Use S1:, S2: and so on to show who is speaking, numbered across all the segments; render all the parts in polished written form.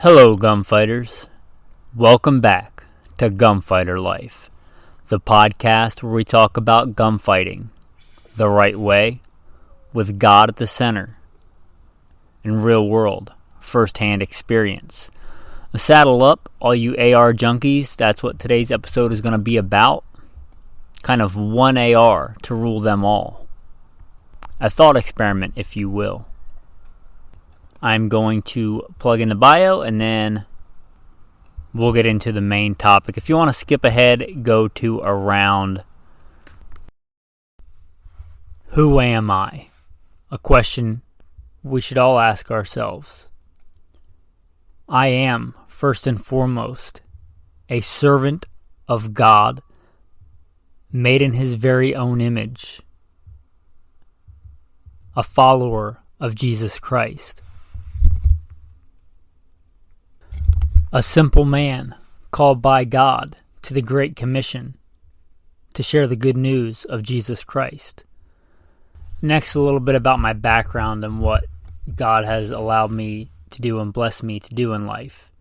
S1: Hello, gunfighters. Welcome back to Gunfighter Life, the podcast where we talk about gunfighting the right way, with God at the center, in real world, first-hand experience. Saddle up, all you AR junkies. That's what today's episode is going to be about. Kind of one AR to rule them all. A thought experiment, if you will. I'm going to plug in the bio and then we'll get into the main topic. If you want to skip ahead, go to around who am I? A question we should all ask ourselves. I am, first and foremost, a servant of God, made in His very own image, a follower of Jesus Christ. A simple man called by God to the Great Commission to share the good news of Jesus Christ. Next, a little bit about my background and what God has allowed me to do and blessed me to do in life.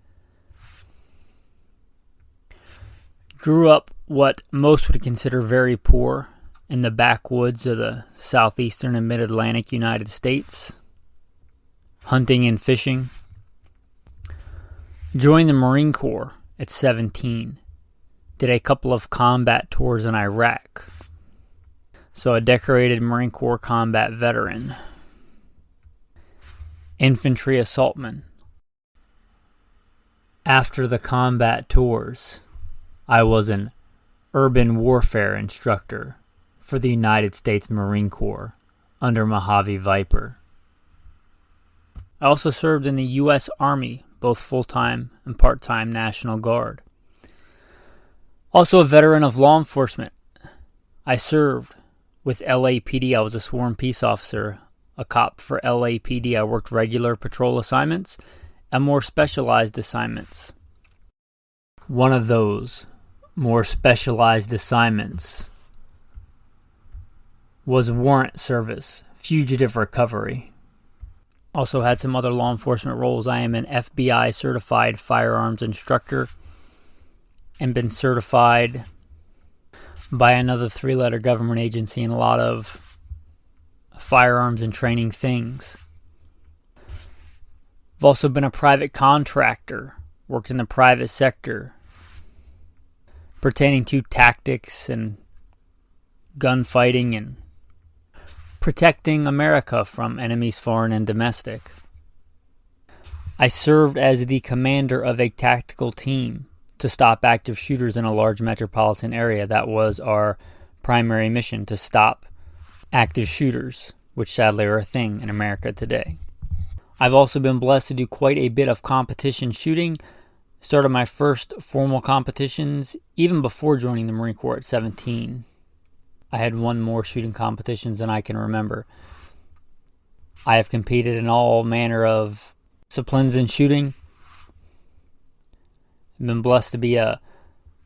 S1: Grew up what most would consider very poor in the backwoods of the southeastern and mid-Atlantic United States, hunting and fishing. Joined the Marine Corps at 17. Did a couple of combat tours in Iraq. So a decorated Marine Corps combat veteran. Infantry assaultman. After the combat tours, I was an urban warfare instructor for the United States Marine Corps under Mojave Viper. I also served in the U.S. Army, both full-time and part-time National Guard. Also a veteran of law enforcement. I served with LAPD. I was a sworn peace officer, a cop for LAPD. I worked regular patrol assignments and more specialized assignments. One of those more specialized assignments was warrant service, fugitive recovery. Also had some other law enforcement roles. I am an FBI certified firearms instructor and been certified by another 3-letter government agency in a lot of firearms and training things. I've also been a private contractor, worked in the private sector pertaining to tactics and gunfighting and protecting America from enemies foreign and domestic. I served as the commander of a tactical team to stop active shooters in a large metropolitan area. That was our primary mission, to stop active shooters, which sadly are a thing in America today. I've also been blessed to do quite a bit of competition shooting. Started my first formal competitions even before joining the Marine Corps at 17. I had won more shooting competitions than I can remember. I have competed in all manner of disciplines in shooting. I've been blessed to be a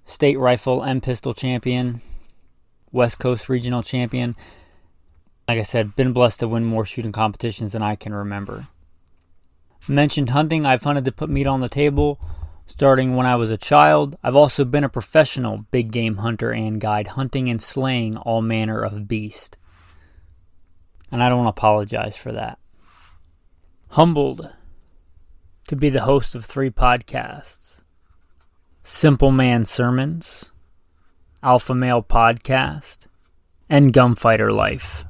S1: state rifle and pistol champion, West Coast regional champion. Like I said, been blessed to win more shooting competitions than I can remember. Mentioned hunting. I've hunted to put meat on the table starting when I was a child. I've also been a professional big game hunter and guide, hunting and slaying all manner of beast. And I don't apologize for that. Humbled to be the host of 3 podcasts. Simple Man Sermons, Alpha Male Podcast, and Gunfighter Life.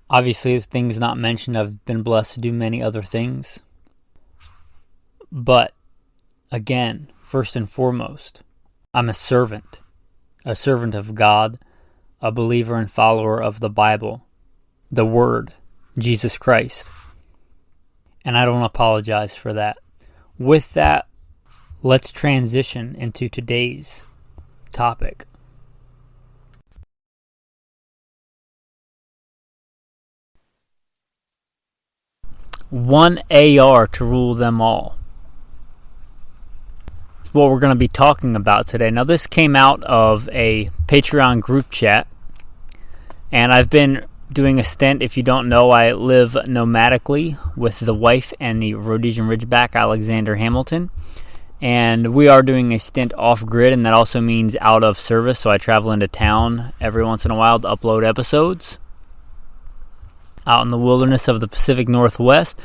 S1: Obviously, as things not mentioned, I've been blessed to do many other things. But, again, first and foremost, I'm a servant of God, a believer and follower of the Bible, the Word, Jesus Christ. And I don't apologize for that. With that, let's transition into today's topic. One AR to rule them all. It's what we're going to be talking about today. Now, this came out of a Patreon group chat, and I've been doing a stint. If you don't know, I live nomadically with the wife and the Rhodesian Ridgeback, Alexander Hamilton. And we are doing a stint off-grid, and that also means out of service. So I travel into town every once in a while to upload episodes out in the wilderness of the Pacific Northwest.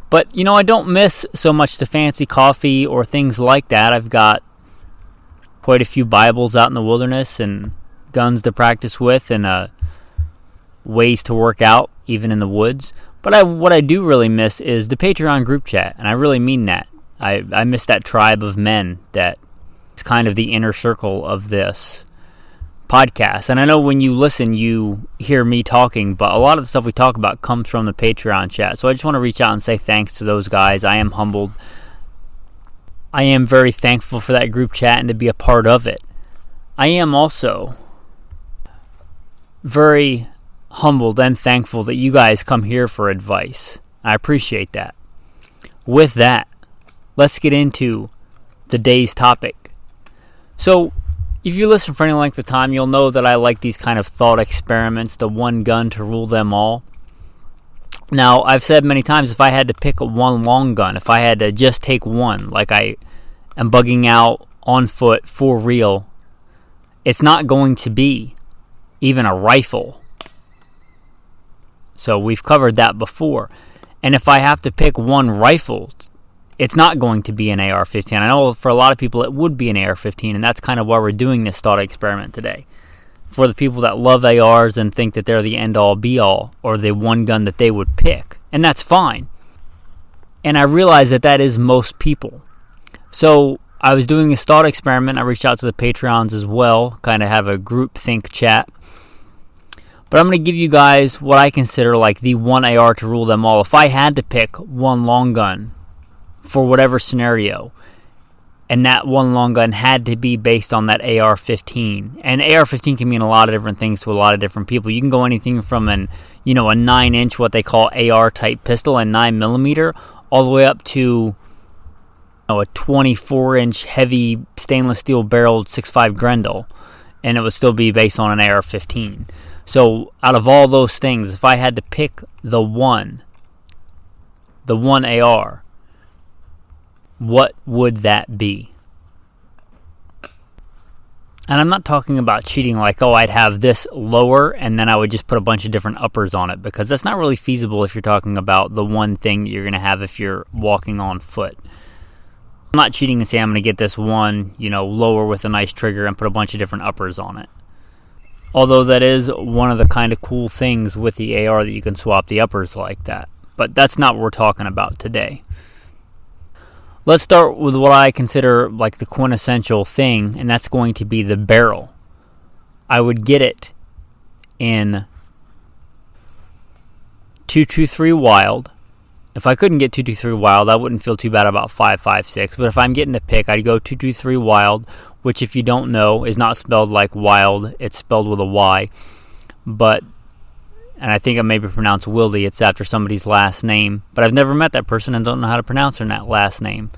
S1: But, I don't miss so much the fancy coffee or things like that. I've got quite a few Bibles out in the wilderness and guns to practice with and ways to work out, even in the woods. But what I do really miss is the Patreon group chat, and I really mean that. I miss that tribe of men that is kind of the inner circle of this podcast. And I know when you listen, you hear me talking, but a lot of the stuff we talk about comes from the Patreon chat. So I just want to reach out and say thanks to those guys. I am humbled. I am very thankful for that group chat and to be a part of it. I am also very humbled and thankful that you guys come here for advice. I appreciate that. With that, let's get into the day's topic. So, if you listen for any length of time, you'll know that I like these kind of thought experiments, the one gun to rule them all. Now, I've said many times, if I had to pick one long gun, if I had to just take one, like I am bugging out on foot for real, it's not going to be even a rifle. So we've covered that before. And if I have to pick one rifle, it's not going to be an AR-15. I know for a lot of people it would be an AR-15, and that's kind of why we're doing this thought experiment today. For the people that love ARs and think that they're the end-all, be-all, or the one gun that they would pick. And that's fine. And I realize that is most people. So I was doing this thought experiment. I reached out to the Patreons as well, kind of have a group think chat. But I'm going to give you guys what I consider like the one AR to rule them all. If I had to pick one long gun for whatever scenario, and that one long gun had to be based on that AR-15. And AR-15 can mean a lot of different things to a lot of different people. You can go anything from a 9-inch, what they call AR-type pistol, and 9mm, all the way up to a 24-inch heavy stainless steel barreled 6.5 Grendel, and it would still be based on an AR-15. So out of all those things, if I had to pick the one AR, what would that be? And I'm not talking about cheating like, I'd have this lower and then I would just put a bunch of different uppers on it, because that's not really feasible if you're talking about the one thing that you're going to have if you're walking on foot. I'm not cheating and saying I'm going to get this one, lower with a nice trigger and put a bunch of different uppers on it. Although that is one of the kind of cool things with the AR, that you can swap the uppers like that. But that's not what we're talking about today. Let's start with what I consider like the quintessential thing, and that's going to be the barrel. I would get it in 223 Wild. If I couldn't get 223 Wild, I wouldn't feel too bad about 5.56. But if I'm getting to pick, I'd go 223 Wild, which if you don't know is not spelled like wild. It's spelled with a Y. And I think it may be pronounced Wildy. It's after somebody's last name. But I've never met that person and don't know how to pronounce their last name.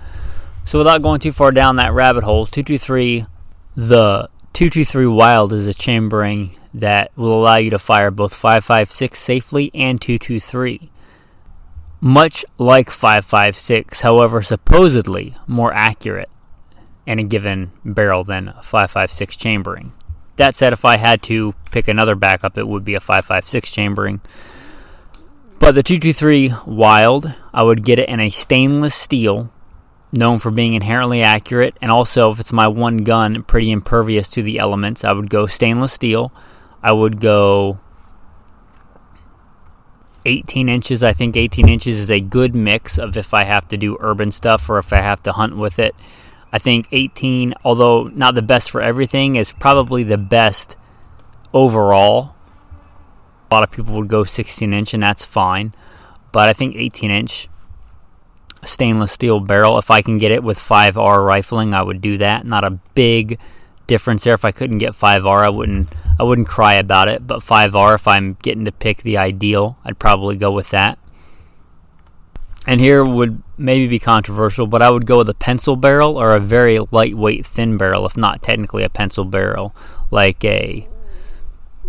S1: So without going too far down that rabbit hole, the 223 Wild is a chambering that will allow you to fire both 5.56 safely and 223. Much like 5.56, however, supposedly more accurate in a given barrel than 5.56 chambering. That said, if I had to pick another backup, it would be a 5.56 chambering. But the 223 Wild, I would get it in a stainless steel, known for being inherently accurate, and also, if it's my one gun, pretty impervious to the elements. I would go stainless steel. I would go 18 inches. I think 18 inches is a good mix of if I have to do urban stuff or if I have to hunt with it. I think 18, although not the best for everything, is probably the best overall. A lot of people would go 16-inch, and that's fine. But I think 18-inch stainless steel barrel, if I can get it with 5R rifling, I would do that. Not a big difference there. If I couldn't get 5R, I wouldn't cry about it. But 5R, if I'm getting to pick the ideal, I'd probably go with that. And here would maybe be controversial, but I would go with a pencil barrel or a very lightweight thin barrel, if not technically a pencil barrel, like a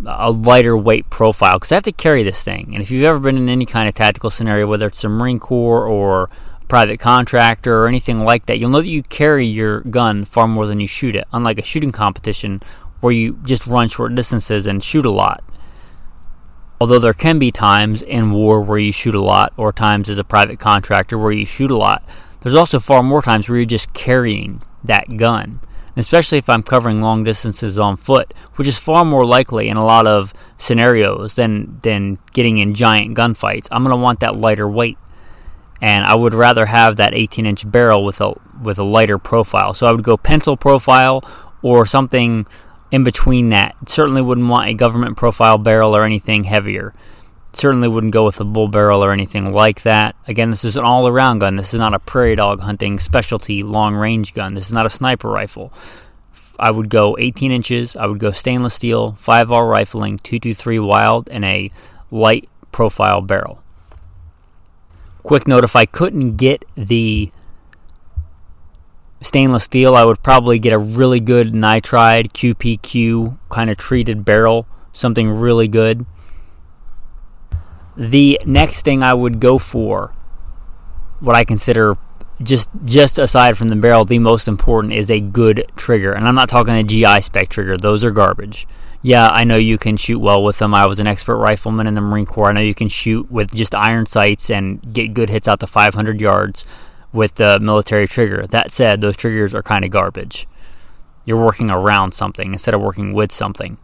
S1: a lighter weight profile, because I have to carry this thing. And if you've ever been in any kind of tactical scenario, whether it's the Marine Corps or private contractor or anything like that, you'll know that you carry your gun far more than you shoot it, unlike a shooting competition where you just run short distances and shoot a lot. Although there can be times in war where you shoot a lot, or times as a private contractor where you shoot a lot, there's also far more times where you're just carrying that gun. And especially if I'm covering long distances on foot, which is far more likely in a lot of scenarios than getting in giant gunfights, I'm going to want that lighter weight. And I would rather have that 18-inch barrel with a lighter profile. So I would go pencil profile or something in between that. Certainly wouldn't want a government profile barrel or anything heavier. Certainly wouldn't go with a bull barrel or anything like that. Again, this is an all-around gun. This is not a prairie dog hunting specialty long-range gun. This is not a sniper rifle. I would go 18 inches. I would go stainless steel, 5R rifling, 223 Wild, and a light profile barrel. Quick note, if I couldn't get the stainless steel, I would probably get a really good nitride QPQ kind of treated barrel, something really good. The next thing I would go for, what I consider just aside from the barrel, the most important is a good trigger. And I'm not talking a GI spec trigger. Those are garbage. Yeah, I know you can shoot well with them. I was an expert rifleman in the Marine Corps. I know you can shoot with just iron sights and get good hits out to 500 yards with the military trigger. That said, those triggers are kind of garbage. You're working around something instead of working with something.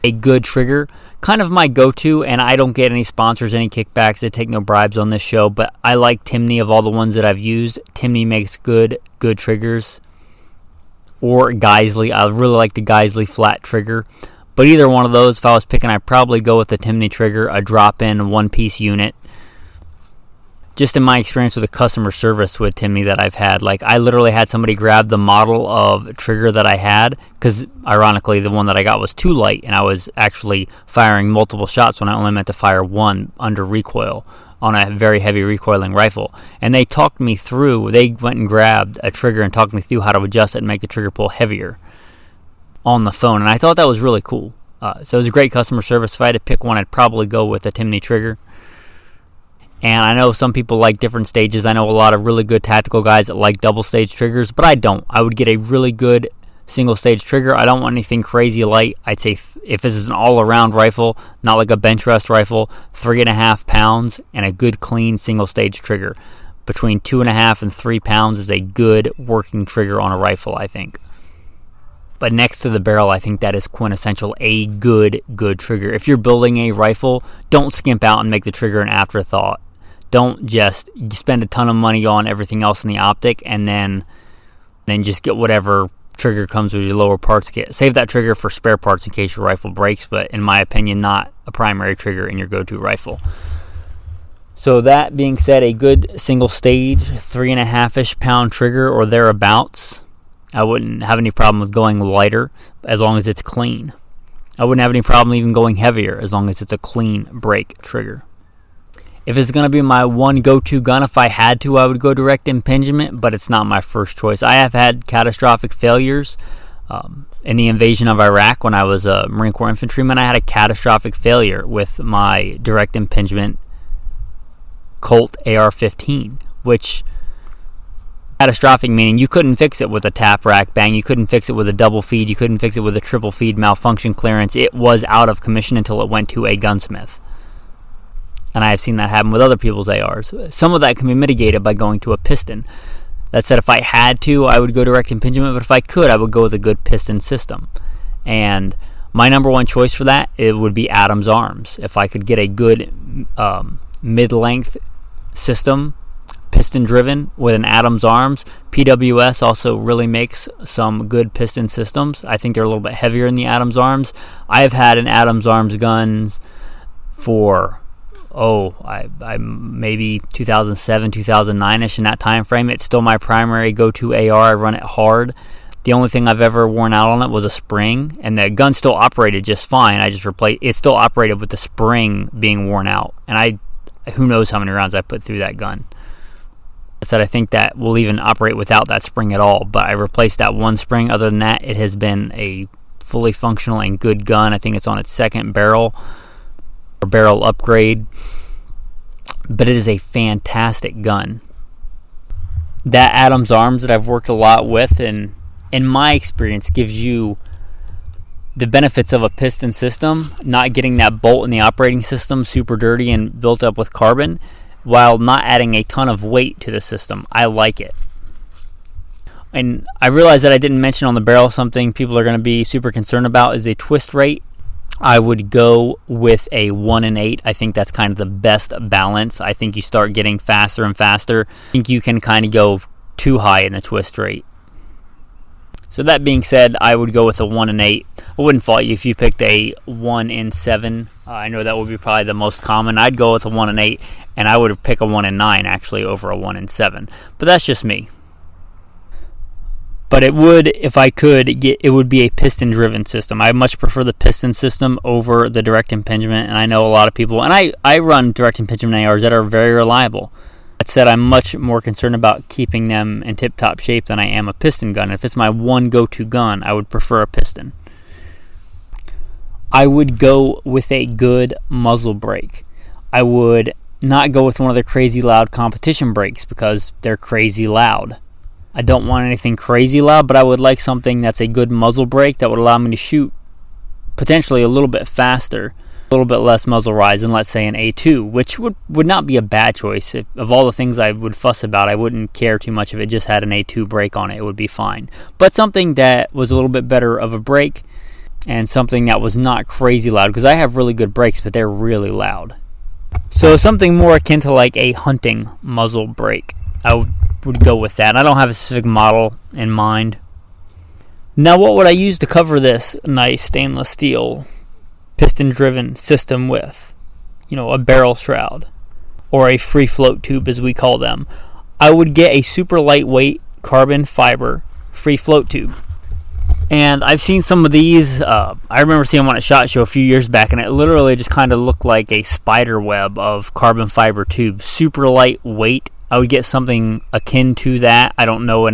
S1: A good trigger, kind of my go-to, and I don't get any sponsors, any kickbacks. I take no bribes on this show, but I like Timney of all the ones that I've used. Timney makes good triggers. Or Geisley. I really like the Geisley flat trigger. But either one of those, if I was picking, I'd probably go with the Timney trigger, a drop-in one-piece unit. Just in my experience with the customer service with Timney that I've had, like I literally had somebody grab the model of trigger that I had, because ironically the one that I got was too light, and I was actually firing multiple shots when I only meant to fire one under recoil on a very heavy recoiling rifle. And they talked me through, they went and grabbed a trigger and talked me through how to adjust it and make the trigger pull heavier on the phone, and I thought that was really cool. So it was a great customer service. If I had to pick one, I'd probably go with the Timney trigger. And I know some people like different stages. I know a lot of really good tactical guys that like double stage triggers, but I don't. I would get a really good single stage trigger. I don't want anything crazy light. I'd say if this is an all-around rifle, not like a bench rest rifle, 3.5 pounds and a good clean single stage trigger. Between 2.5 and 3 pounds is a good working trigger on a rifle, I think. But next to the barrel, I think that is quintessential, a good trigger. If you're building a rifle, don't skimp out and make the trigger an afterthought. Don't just spend a ton of money on everything else in the optic and then just get whatever trigger comes with your lower parts kit. Save that trigger for spare parts in case your rifle breaks, but in my opinion, not a primary trigger in your go-to rifle. So that being said, a good single stage, 3.5-ish pound trigger or thereabouts. I wouldn't have any problem with going lighter as long as it's clean. I wouldn't have any problem even going heavier as long as it's a clean break trigger. If it's going to be my one go-to gun, if I had to, I would go direct impingement, but it's not my first choice. I have had catastrophic failures. In the invasion of Iraq, when I was a Marine Corps infantryman, I had a catastrophic failure with my direct impingement Colt AR-15, which catastrophic meaning you couldn't fix it with a tap rack bang, you couldn't fix it with a double feed, you couldn't fix it with a triple feed malfunction clearance. It was out of commission until it went to a gunsmith. And I have seen that happen with other people's ARs. Some of that can be mitigated by going to a piston. That said, if I had to, I would go direct impingement, but if I could, I would go with a good piston system. And my number one choice for that, it would be Adams Arms. If I could get a good mid-length system, piston-driven, with an Adams Arms. PWS also really makes some good piston systems. I think they're a little bit heavier in the Adams Arms. I have had an Adams Arms guns for maybe 2007, 2009-ish, in that time frame. It's still my primary go-to AR. I run it hard. The only thing I've ever worn out on it was a spring, and the gun still operated just fine. I just replaced it. Still operated with the spring being worn out, and who knows how many rounds I put through that gun. I said I think that will even operate without that spring at all, but I replaced that one spring. Other than that, it has been a fully functional and good gun. I think it's on its second barrel or barrel upgrade, but it is a fantastic gun. That Adams Arms that I've worked a lot with, and in my experience, gives you the benefits of a piston system, not getting that bolt in the operating system super dirty and built up with carbon, while not adding a ton of weight to the system. I like it. And I realized that I didn't mention on the barrel something people are going to be super concerned about is a twist rate. I would go with a 1 in 8. I think that's kind of the best balance. I think you start getting faster and faster. I think you can kind of go too high in the twist rate. So that being said, I would go with a 1 in 8. I wouldn't fault you if you picked a 1 in 7. I know that would be probably the most common. I'd go with a 1 in 8, and I would pick a 1 in 9 actually over a 1 in 7. But that's just me. But it would, if I could, it would be a piston-driven system. I much prefer the piston system over the direct impingement, and I know a lot of people, and I run direct impingement ARs that are very reliable. That said, I'm much more concerned about keeping them in tip-top shape than I am a piston gun. If it's my one go-to gun, I would prefer a piston. I would go with a good muzzle brake. I would not go with one of the crazy loud competition brakes because they're crazy loud. I don't want anything crazy loud, but I would like something that's a good muzzle brake that would allow me to shoot potentially a little bit faster, a little bit less muzzle rise than, let's say, an A2, which would not be a bad choice. Of all the things I would fuss about, I wouldn't care too much if it just had an A2 brake on it. It would be fine. But something that was a little bit better of a brake and something that was not crazy loud, because I have really good brakes, but they're really loud. So something more akin to like a hunting muzzle brake. I would go with that. I don't have a specific model in mind. Now, what would I use to cover this nice stainless steel piston-driven system with? A barrel shroud or a free float tube, as we call them. I would get a super lightweight carbon fiber free float tube. And I've seen some of these. I remember seeing one at SHOT Show a few years back, and it literally just kind of looked like a spider web of carbon fiber tube. Super lightweight. I would get something akin to that. I don't have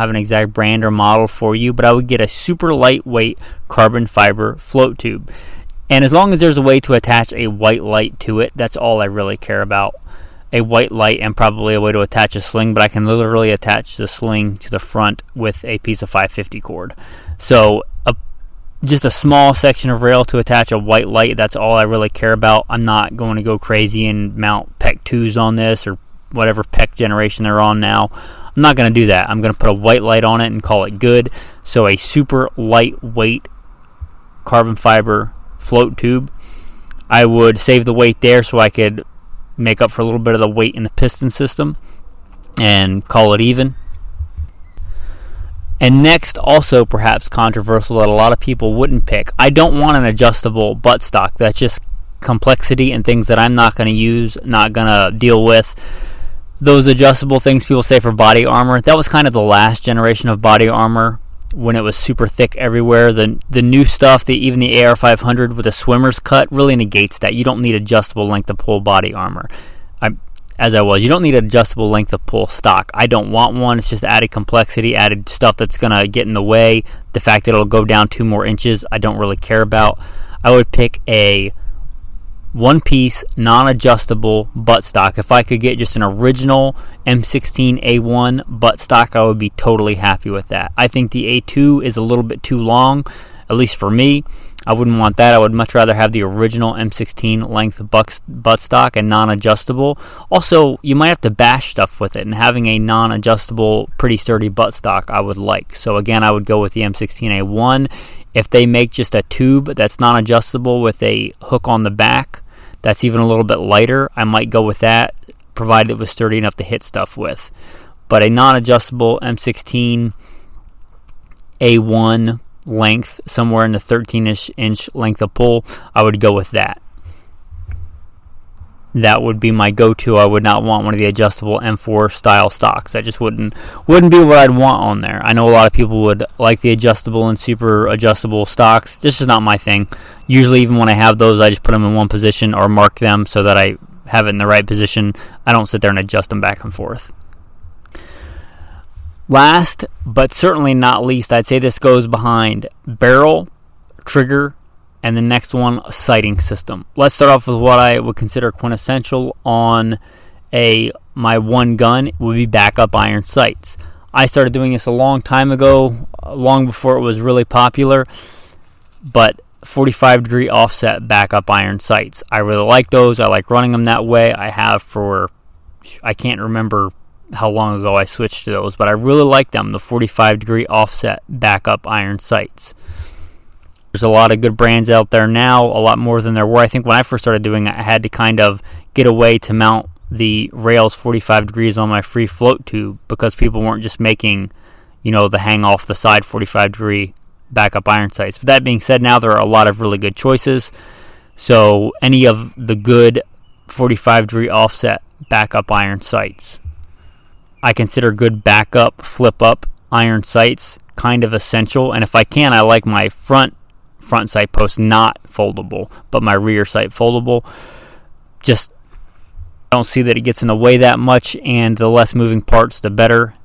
S1: an exact brand or model for you, but I would get a super lightweight carbon fiber float tube. And as long as there's a way to attach a white light to it, that's all I really care about. A white light and probably a way to attach a sling, but I can literally attach the sling to the front with a piece of 550 cord. So just a small section of rail to attach a white light, that's all I really care about. I'm not going to go crazy and mount PEC 2s on this or whatever PEC generation they're on now. I'm not going to do that. I'm going to put a white light on it and call it good. So a super lightweight carbon fiber float tube. I would save the weight there so I could make up for a little bit of the weight in the piston system and call it even. And next, also perhaps controversial that a lot of people wouldn't pick. I don't want an adjustable buttstock. That's just complexity and things that I'm not going to use, not going to deal with. Those adjustable things people say for body armor, that was kind of the last generation of body armor when it was super thick everywhere. The new stuff, even the AR500 with a swimmer's cut, really negates that. You don't need adjustable length of pull body armor. You don't need an adjustable length of pull stock. I don't want one. It's just added complexity, added stuff that's going to get in the way. The fact that it'll go down 2 more inches, I don't really care about. I would pick a one-piece, non-adjustable buttstock. If I could get just an original M16A1 buttstock, I would be totally happy with that. I think the A2 is a little bit too long, at least for me. I wouldn't want that. I would much rather have the original M16 length buttstock and non-adjustable. Also, you might have to bash stuff with it, and having a non-adjustable, pretty sturdy buttstock I would like. So again, I would go with the M16A1. If they make just a tube that's non-adjustable with a hook on the back, that's even a little bit lighter, I might go with that, provided it was sturdy enough to hit stuff with. But a non-adjustable M16 A1 length, somewhere in the 13-ish inch length of pull, I would go with that. That would be my go-to. I would not want one of the adjustable M4 style stocks. That just wouldn't be what I'd want on there. I know a lot of people would like the adjustable and super adjustable stocks. This is not my thing. Usually, even when I have those, I just put them in one position or mark them so that I have it in the right position. I don't sit there and adjust them back and forth. Last, but certainly not least, I'd say this goes behind barrel trigger, and the next one, a sighting system. Let's start off with what I would consider quintessential on my one gun would be backup iron sights. I started doing this a long time ago, long before it was really popular, but 45-degree offset backup iron sights. I really like those. I like running them that way. I can't remember how long ago I switched to those, but I really like them, the 45-degree offset backup iron sights. There's a lot of good brands out there now, a lot more than there were. I think when I first started doing it, I had to kind of get a way to mount the rails 45 degrees on my free float tube because people weren't just making, the hang off the side 45-degree backup iron sights. But that being said, now there are a lot of really good choices. So any of the good 45-degree offset backup iron sights, I consider good backup flip up iron sights kind of essential. And if I can, I like my front sight post not foldable, but my rear sight foldable. Just I don't see that it gets in the way that much, and the less moving parts, the better.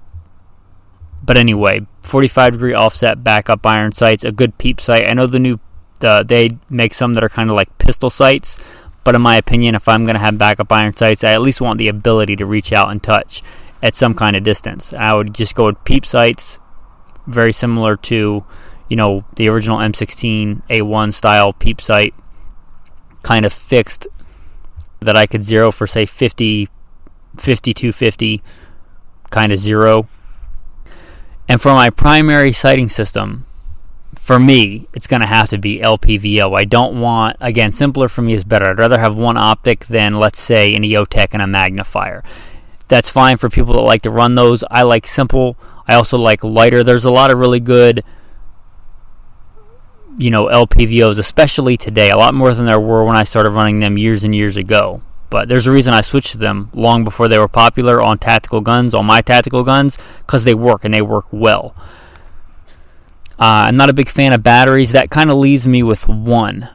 S1: But anyway, 45-degree offset backup iron sights, a good peep sight. I know they make some that are kind of like pistol sights, but in my opinion, if I'm going to have backup iron sights, I at least want the ability to reach out and touch at some kind of distance. I would just go with peep sights, very similar to the original M16 A1 style peep sight, kind of fixed that I could zero for say 50, 250, kind of zero. And for my primary sighting system, for me, it's going to have to be LPVO. I don't want, again, simpler for me is better. I'd rather have one optic than, let's say, an EOTech and a magnifier. That's fine for people that like to run those. I like simple. I also like lighter. There's a lot of really good LPVOs, especially today, a lot more than there were when I started running them years and years ago. But there's a reason I switched to them long before they were popular on tactical guns, on my tactical guns, because they work, and they work well. I'm not a big fan of batteries. That kind of leaves me with one,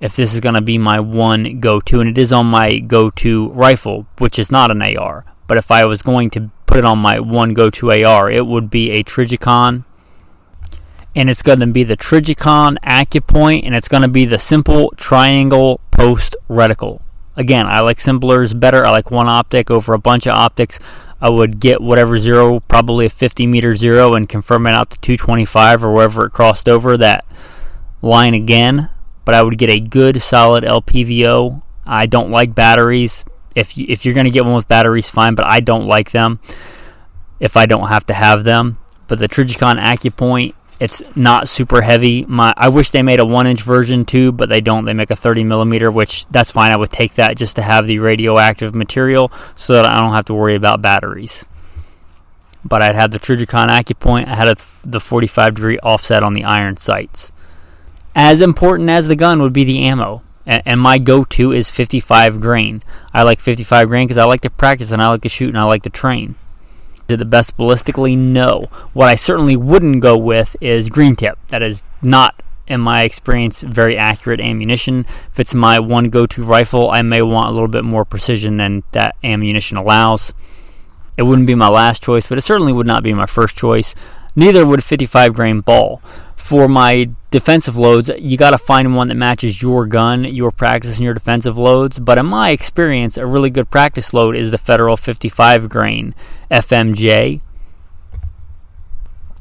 S1: if this is going to be my one go-to, and it is on my go-to rifle, which is not an AR. But if I was going to put it on my one go-to AR, it would be a Trigicon. And it's going to be the Trigicon Acupoint, and it's going to be the simple triangle post reticle. Again, I like simplers better. I like one optic over a bunch of optics. I would get whatever zero, probably a 50-meter zero, and confirm it out to 225 or wherever it crossed over that line again. But I would get a good, solid LPVO. I don't like batteries. If you're going to get one with batteries, fine, but I don't like them if I don't have to have them. But the Trigicon Acupoint, it's not super heavy. I wish they made a 1-inch version too, but they don't. They make a 30-millimeter, which that's fine. I would take that just to have the radioactive material so that I don't have to worry about batteries. But I'd have the Trigicon Acupoint. I had the 45-degree offset on the iron sights. As important as the gun would be the ammo. And my go-to is 55 grain. I like 55 grain because I like to practice and I like to shoot and I like to train. Is it the best ballistically? No. What I certainly wouldn't go with is green tip. That is not, in my experience, very accurate ammunition. If it's my one go-to rifle, I may want a little bit more precision than that ammunition allows. It wouldn't be my last choice, but it certainly would not be my first choice. Neither would 55 grain ball. For my defensive loads, you got to find one that matches your gun, your practice, and your defensive loads. But in my experience, a really good practice load is the Federal 55 grain FMJ.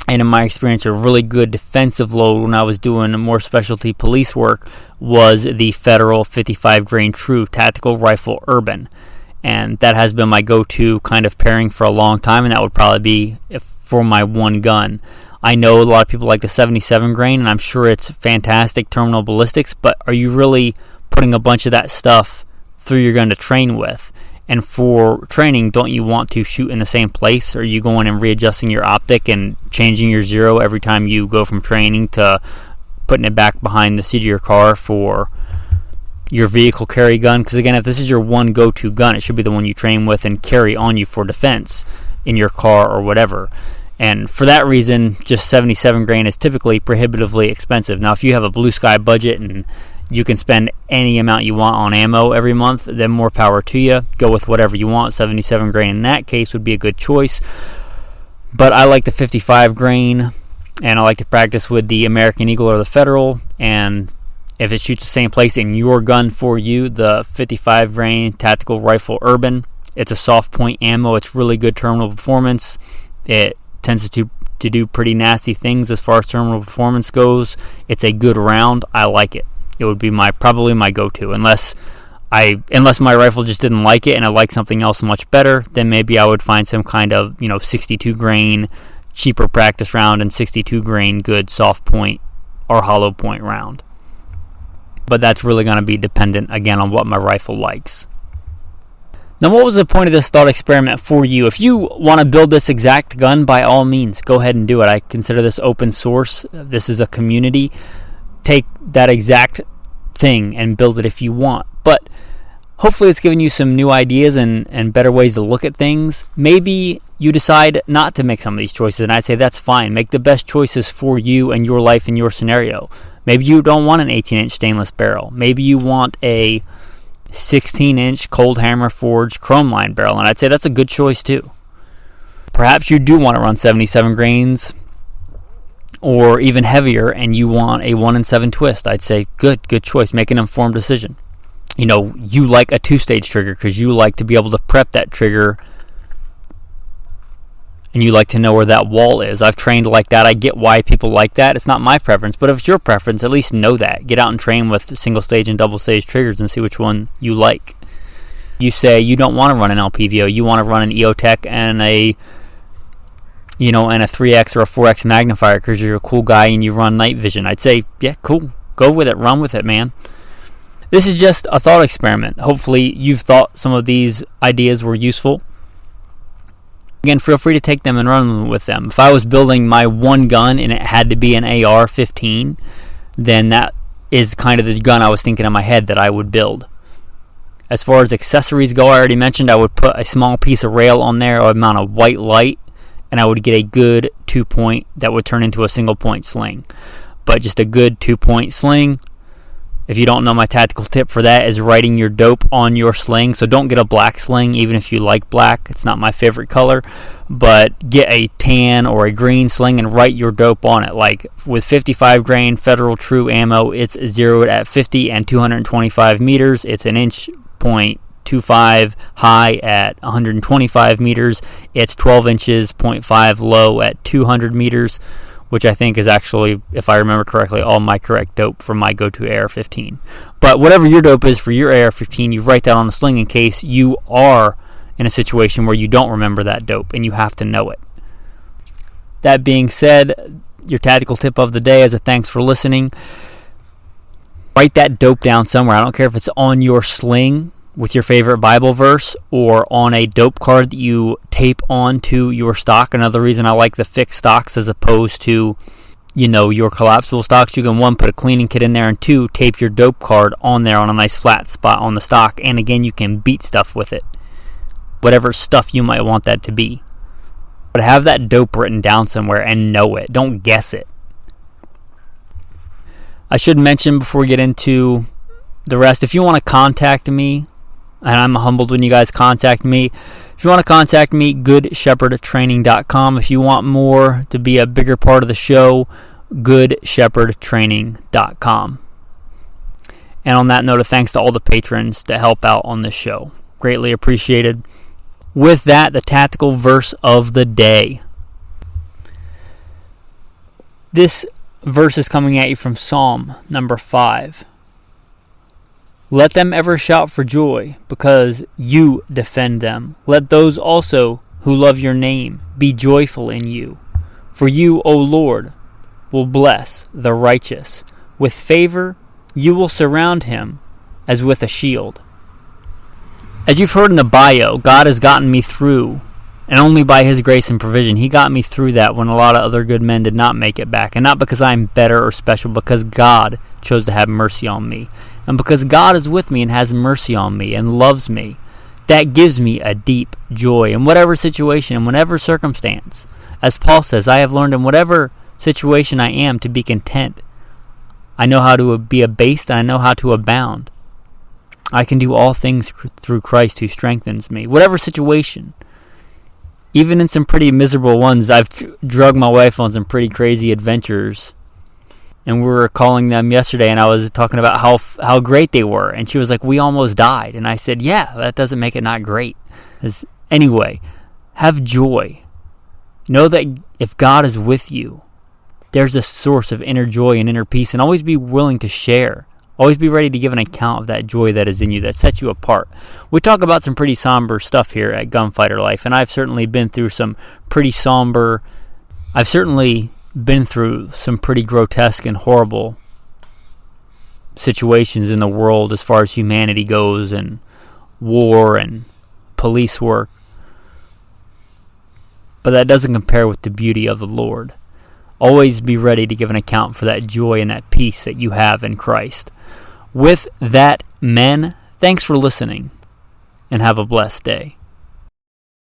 S1: And in my experience, a really good defensive load when I was doing more specialty police work was the Federal 55 grain True Tactical Rifle Urban. And that has been my go-to kind of pairing for a long time, and that would probably be for my one gun. I know a lot of people like the 77 grain, and I'm sure it's fantastic terminal ballistics, but are you really putting a bunch of that stuff through your gun to train with? And for training, don't you want to shoot in the same place? Or are you going and readjusting your optic and changing your zero every time you go from training to putting it back behind the seat of your car for your vehicle carry gun? Because again, if this is your one go-to gun, it should be the one you train with and carry on you for defense in your car or whatever. And for that reason, just 77 grain is typically prohibitively expensive. Now, if you have a blue sky budget and you can spend any amount you want on ammo every month, then more power to you. Go with whatever you want. 77 grain in that case would be a good choice. But I like the 55 grain. and I like to practice with the American Eagle or the Federal, and if it shoots the same place in your gun for you, the 55 grain tactical rifle Urban. It's a soft point ammo. It's really good terminal performance. It tends to do pretty nasty things as far as terminal performance goes. It's a good round. I like it. It would be probably my go-to, unless my rifle just didn't like it and I like something else much better. Then maybe I would find some kind of 62 grain cheaper practice round and 62 grain good soft point or hollow point round. But that's really going to be dependent again on what my rifle likes. Now, what was the point of this thought experiment for you? If you want to build this exact gun, by all means, go ahead and do it. I consider this open source. This is a community. Take that exact thing and build it if you want. But hopefully it's given you some new ideas and better ways to look at things. Maybe you decide not to make some of these choices, and I'd say that's fine. Make the best choices for you and your life and your scenario. Maybe you don't want an 18-inch stainless barrel. Maybe you want a 16-inch cold hammer forged chrome line barrel, and I'd say that's a good choice too. Perhaps you do want to run 77 grains or even heavier, and you want a 1-in-7 twist. I'd say good choice. Make an informed decision. You like a 2-stage trigger because you like to be able to prep that trigger, and you like to know where that wall is. I've trained like that. I get why people like that. It's not my preference, but if it's your preference, at least know that. Get out and train with single stage and double stage triggers and see which one you like. You say you don't want to run an LPVO. You want to run an EOTech and a 3X or a 4X magnifier because you're a cool guy and you run night vision. I'd say, yeah, cool. Go with it. Run with it, man. This is just a thought experiment. Hopefully you've thought some of these ideas were useful. Again, feel free to take them and run with them. If I was building my one gun and it had to be an AR-15, then that is kind of the gun I was thinking in my head that I would build. As far as accessories go, I already mentioned I would put a small piece of rail on there. I would mount a white light, and I would get a good 2-point that would turn into a single-point sling. But just a good 2-point sling. If you don't know, my tactical tip for that is writing your dope on your sling. So don't get a black sling, even if you like black. It's not my favorite color. But get a tan or a green sling and write your dope on it. Like with 55 grain Federal True ammo, it's zeroed at 50 and 225 meters. It's an inch .25 high at 125 meters. It's 12 inches .5 low at 200 meters. Which I think is actually, if I remember correctly, all my correct dope for my go-to AR-15. But whatever your dope is for your AR-15, you write that on the sling in case you are in a situation where you don't remember that dope and you have to know it. That being said, your tactical tip of the day is a thanks for listening. Write that dope down somewhere. I don't care if it's on your sling with your favorite Bible verse or on a dope card that you tape onto your stock. Another reason I like the fixed stocks as opposed to, your collapsible stocks. You can, 1, put a cleaning kit in there, and 2, tape your dope card on there on a nice flat spot on the stock. And again, you can beat stuff with it. Whatever stuff you might want that to be. But have that dope written down somewhere and know it. Don't guess it. I should mention before we get into the rest, if you want to contact me, and I'm humbled when you guys contact me. If you want to contact me, goodshepherdtraining.com. If you want more to be a bigger part of the show, goodshepherdtraining.com. And on that note, a thanks to all the patrons that help out on this show. Greatly appreciated. With that, the tactical verse of the day. This verse is coming at you from Psalm number 5. Let them ever shout for joy, because you defend them. Let those also who love your name be joyful in you. For you, O Lord, will bless the righteous. With favor you will surround him as with a shield. As you've heard in the bio, God has gotten me through, and only by His grace and provision. He got me through that when a lot of other good men did not make it back. And not because I'm better or special, because God chose to have mercy on me. And because God is with me and has mercy on me and loves me, that gives me a deep joy in whatever situation, in whatever circumstance. As Paul says, I have learned in whatever situation I am to be content. I know how to be abased and I know how to abound. I can do all things through Christ who strengthens me. Whatever situation. even in some pretty miserable ones, I've drug my wife on some pretty crazy adventures. And we were calling them yesterday, and I was talking about how great they were. And she was like, we almost died. And I said, yeah, that doesn't make it not great. Anyway, have joy. Know that if God is with you, there's a source of inner joy and inner peace. And always be willing to share. Always be ready to give an account of that joy that is in you, that sets you apart. We talk about some pretty somber stuff here at Gunfighter Life, and I've certainly been through some pretty somber... I've certainly been through some pretty grotesque and horrible situations in the world as far as humanity goes, and war and police work. But that doesn't compare with the beauty of the Lord. Always be ready to give an account for that joy and that peace that you have in Christ. With that, men, thanks for listening, and have a blessed day.